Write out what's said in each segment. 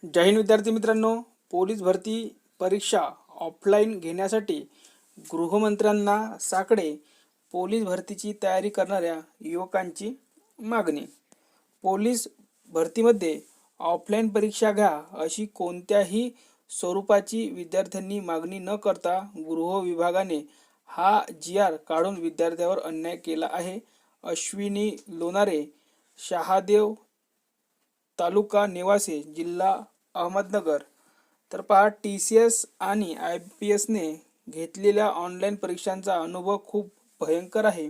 जय हिंद विद्यार्थी मित्रांनो, पोलीस भरती परीक्षा ऑफलाईन घेण्यासाठी गृहमंत्र्यांना साकडे. पोलीस भरतीची तयारी करणाऱ्या युवकांची मागणी. पोलीस भरतीमध्ये ऑफलाईन परीक्षा घ्या अशी कोणत्याही स्वरूपाची विद्यार्थ्यांनी मागणी न करता गृह विभागाने हा GR काढून विद्यार्थ्यावर अन्याय केला आहे. अश्विनी लोणारे, शहादेव तालुका निवासी, जिल्हा अहमदनगर. तर पहा, TCS आणि IPS ने घेतलेल्या ऑनलाईन परीक्षांचा अनुभव खूप भयंकर आहे.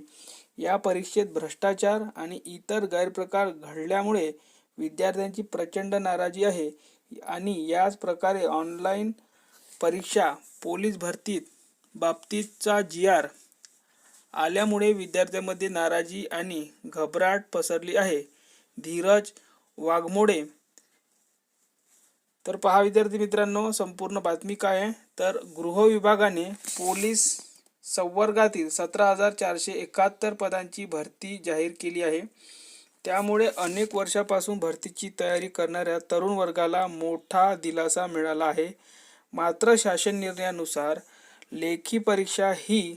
या परीक्षेत भ्रष्टाचार आणि इतर गैरप्रकार घडल्यामुळे विद्यार्थ्यांची प्रचंड नाराजी आहे आणि याच प्रकारे ऑनलाईन परीक्षा पोलीस भरतीत बाबतीतचा GR आल्यामुळे विद्यार्थ्यांमध्ये नाराजी आणि घबराट पसरली आहे. धीरज वाघमोडे. तर पहा विद्यार्थी मित्रांनो, संपूर्ण बातमी काय आहे तर गृह विभागाने पोलीस संवर्गातील 17,471 पदांची भरती जाहीर केली आहे. त्यामुळे अनेक वर्षापासून भरतीची तयारी करणाऱ्या तरुण वर्गाला मोठा दिलासा मिळाला आहे. मात्र शासन निर्णयानुसार लेखी परीक्षा ही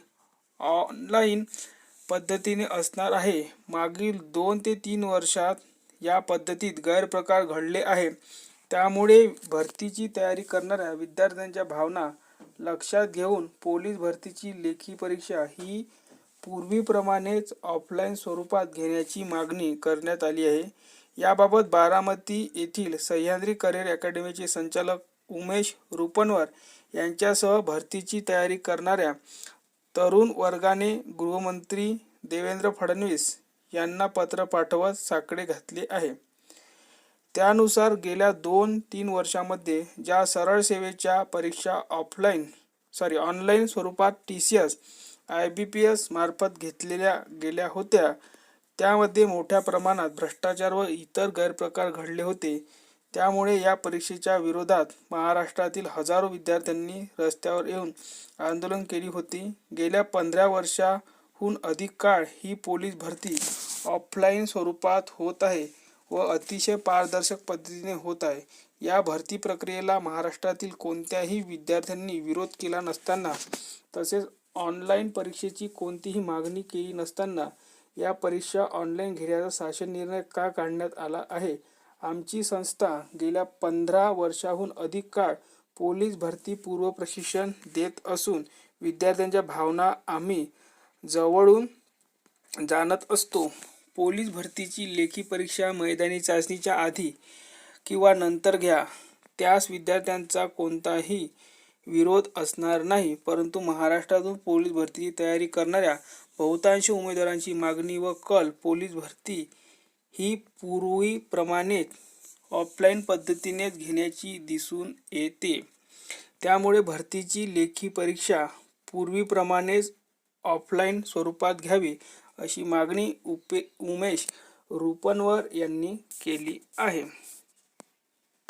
ऑनलाईन पद्धतीने असणार आहे. मागील 2 ते 3 वर्षात या पद्धतीत गैरप्रकार घडले आहे. त्यामुळे भरतीची तयारी करणाऱ्या विद्यार्थ्यांच्या भावना लक्षात घेऊन पोलीस भरतीची लेखी परीक्षा ही पूर्वीप्रमाणेच ऑफलाईन स्वरूपात घेण्याची मागणी करण्यात आली आहे. याबाबत बारामती येथील सह्याद्री करिअर अकॅडमीचे संचालक उमेश रुपनवर यांच्यासह भरतीची तयारी करणाऱ्या तरुण वर्गाने गृहमंत्री देवेंद्र फडणवीस यांना पत्र पाठवत साकडे घातले आहे. त्यानुसार गेल्या 2-3 वर्षांमध्ये ज्या सरळ सेवेच्या परीक्षा ऑनलाईन स्वरूपात TCS IBPS मार्फत घेतलेल्या गेल्या होत्या, त्यामध्ये मोठ्या प्रमाणात भ्रष्टाचार व इतर गैरप्रकार घडले होते. त्यामुळे या परीक्षेच्या विरोधात महाराष्ट्रातील हजारो विद्यार्थ्यांनी रस्त्यावर येऊन आंदोलन केली होती. गेल्या 15 वर्षांहून अधिक काळ ही पोलीस भरती ऑफलाईन स्वरूपात होत आहे व अतिशय पारदर्शक पद्धतीने होत आहे. या भरती प्रक्रियेला महाराष्ट्रातील कोणत्याही विद्यार्थ्यांनी विरोध केला नसताना, तसेच ऑनलाईन परीक्षेची कोणतीही मागणी केली नसताना या परीक्षा ऑनलाईन घेण्याचा शासन निर्णय का काढण्यात आला आहे? आमची संस्था गेल्या 15 वर्षांहून अधिक काळ पोलीस भरती पूर्व प्रशिक्षण देत असून विद्यार्थ्यांच्या भावना आम्ही जवळून जाणत असतो. पोलीस भरतीची लेखी परीक्षा मैदानी चाचणीच्या आधी किंवा नंतर घ्या, त्यास विद्यार्थ्यांचा कोणताही विरोध असणार नाही. परंतु महाराष्ट्रातून पोलीस भरतीची तयारी करणाऱ्या बहुतांश उमेदवारांची मागणी व कल पोलीस भरती ही पूर्वीप्रमाणेच ऑफलाईन पद्धतीनेच घेण्याची दिसून येते. त्यामुळे भरतीची लेखी परीक्षा पूर्वीप्रमाणेच ऑफलाईन स्वरूपात घ्यावी अशी मागणी उमेश रुपनवर यांनी केली आहे.